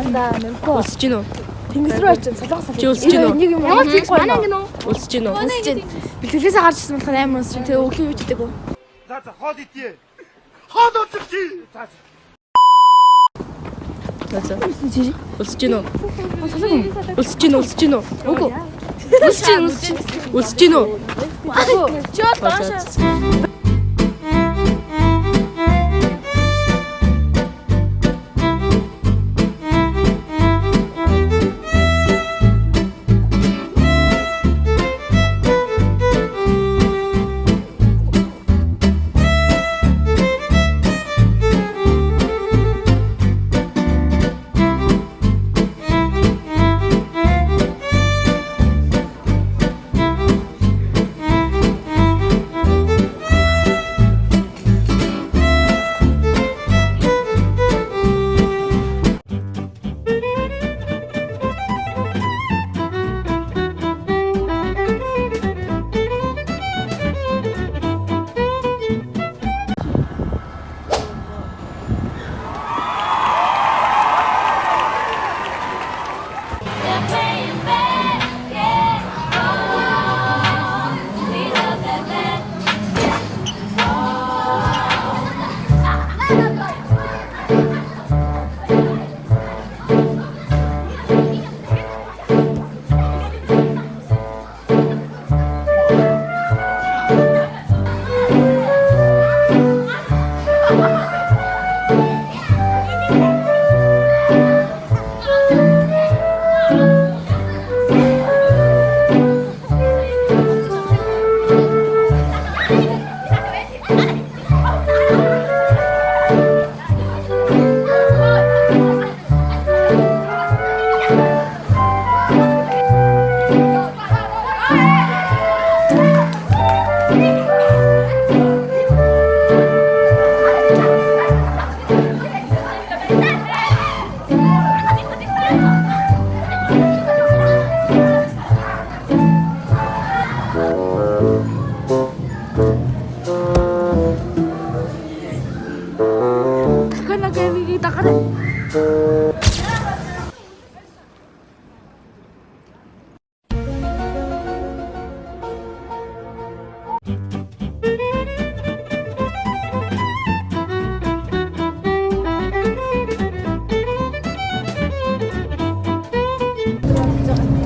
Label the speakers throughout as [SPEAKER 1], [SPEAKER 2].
[SPEAKER 1] Үлсэж гинөө.
[SPEAKER 2] Тэнгис рүү очив солонгос
[SPEAKER 1] Чи үлсэж гинөө.
[SPEAKER 2] нэг юм ямар тийм гоё нөө.
[SPEAKER 1] Үлсэж гинөө.
[SPEAKER 2] Бэлтгэлээсээ гарч ирсэн болохоор амар унсч тэгээ өглөө үтдэг.
[SPEAKER 3] За хоол идье. Хоол идчихье.
[SPEAKER 1] За. Үлсэж гинөө. Үлсэж гинөө. Үлсэж гинөө.
[SPEAKER 2] Үгүй.
[SPEAKER 1] Үлсэж гинөө.
[SPEAKER 2] Чи баашаа.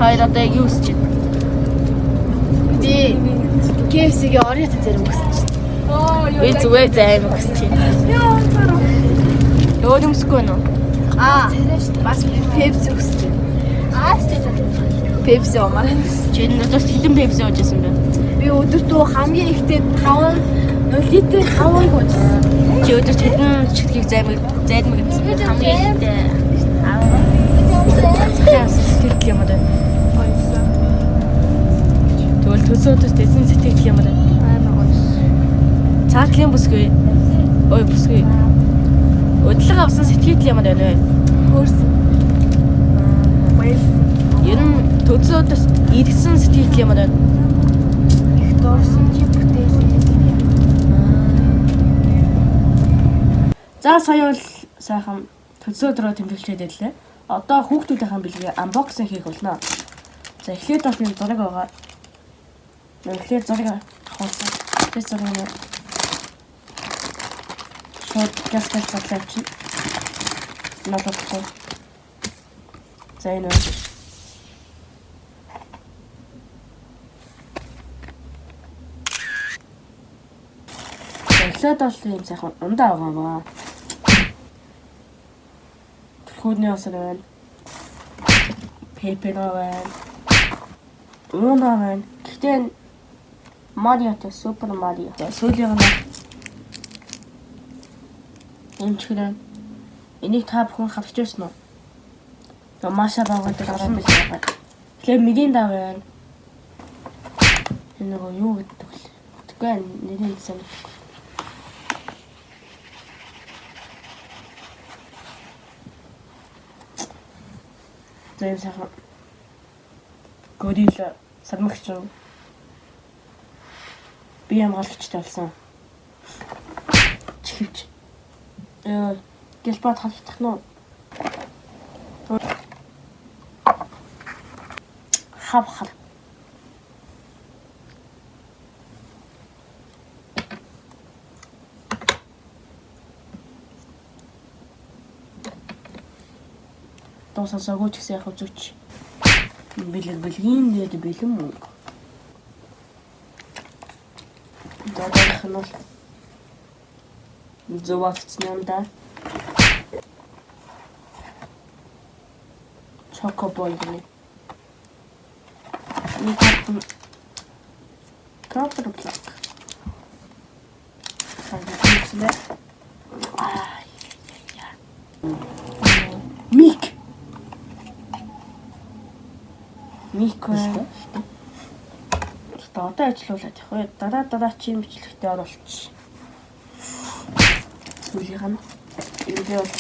[SPEAKER 1] Хоёр одоо юу үсэж байна?
[SPEAKER 2] Би KFC-гийн орёт зэрэг өгсөн чинь.
[SPEAKER 1] Би зүгээр займ өгсөж байна. Өөр юм өсөхгүй нөө?
[SPEAKER 2] Бас Pepsi өгсөн чинь. Pepsi омаа.
[SPEAKER 1] Чи надаас хэдэн Pepsi уужсэн бэ?
[SPEAKER 2] Би өдөртөө хамгийн ихтэй 5 литр 5 уужсан.
[SPEAKER 1] Чи өдөрт хэдэн чигтгийг зайдмаг гэсэн? Хамгийн ихтэй. Яас сэтгэл юм аа. Тэгвэл төсөөдөс дэсэн сэтгэл юм аа. Цаатлын бүсгүй. Ой бүсгүй. Өдлөг авсан сэтгэл юм байна вэ?
[SPEAKER 2] Хөөрсөн. Баярлсан.
[SPEAKER 1] Ер нь төсөөдөс идсэн сэтгэл юм байна.
[SPEAKER 2] Их доорсон чи бүтээлээ.
[SPEAKER 1] За сая бол сайхан төсөөдрөө тэмдэглэхэд байлаа. Одоо хүүхдүүдийн бэлгээ анбоксинг хийх болно. За эхлээд бол энэ зураг байгаа. Эхлээд зураг авахсан. Тэгээд зураг нь шууд гасгал цаглав чи. Надад. За энэ. Эхлээд бол ийм сайхан ундаа байгаа маа. Хүүдний осор байна. Пепер байна. Уна байна. Гэхдээ Мариотой Супер Марио. Сүүлийн нь эмчгэрэн. Энийг та бүхэн хавч ирсэн үү? Томаша багт орсон байх байна. Тэгэхээр Миринда байна. Энэ нөгөө юу гэдэг вэ? Тэгвэл нэрийг санахгүй. Зэм сайхан горилла сармагч би хамгаалагчтай болсон. Чихвч. Гэлбат халдах нь. хав. Дуусасаагүй ч гэсэн яг үзүүч. Бэлгийн дээд бэлэн мөнгө. Дараах нь бол зовоцсон юм да. Чокобой гэнэ. Нэг картоплак. Сагтчихлээ. Мик. Одоо ажиллуулад явах уу? Дараа чи бичлэгтээ оруулчих. Сүүлийнх нь энэ бол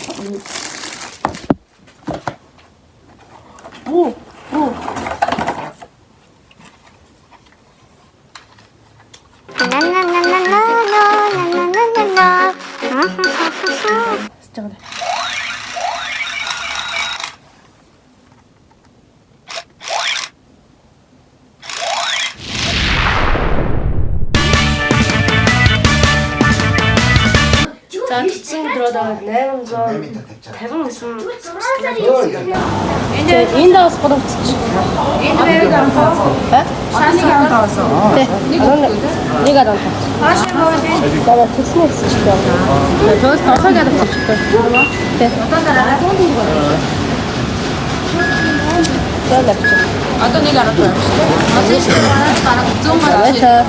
[SPEAKER 1] За тэгсэн өдрөөр 859 subscribe. Энэ даас бодогдчих. Энэ дээр хамтаа. Шааны хамтаа. Нэг адам. Хаашаа мөн. Дараа тэгсэн гэсэн чинь байна. Тэгвэл тосоо гэдэг болчихтой. Тэг. Одоо нэг арга байна. Одоо шүү дээ. Бараг 100 маа.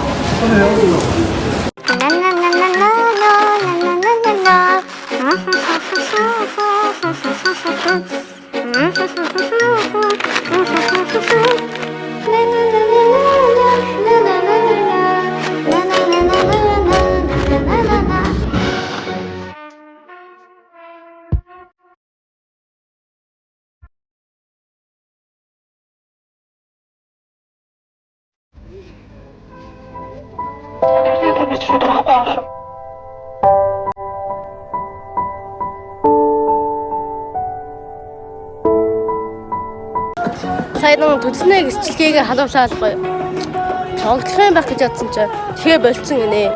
[SPEAKER 1] Сайн төдснээ гисчилгээгээ халуулаад гоё. Тоглох юм байх гэж бодсон чинь тэгээ болцсон гинэ.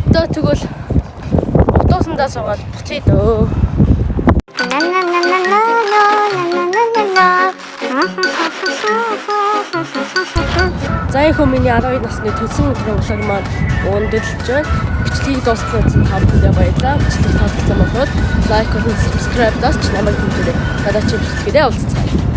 [SPEAKER 1] Одоо тэгвэл утаасандаа суугаад буцъя дөө. За их миний 12 насны төсөн өдрийн влог маань өндөрлөж байна. Бичлэгийг дуусгасан için та бүхэндээ баярлалаа. Бичлэг таалагдсан бол лайк, comment, subscribe даас ч намайг хүндээрэй. Дараагийн бичлэгээр уулзцгаая.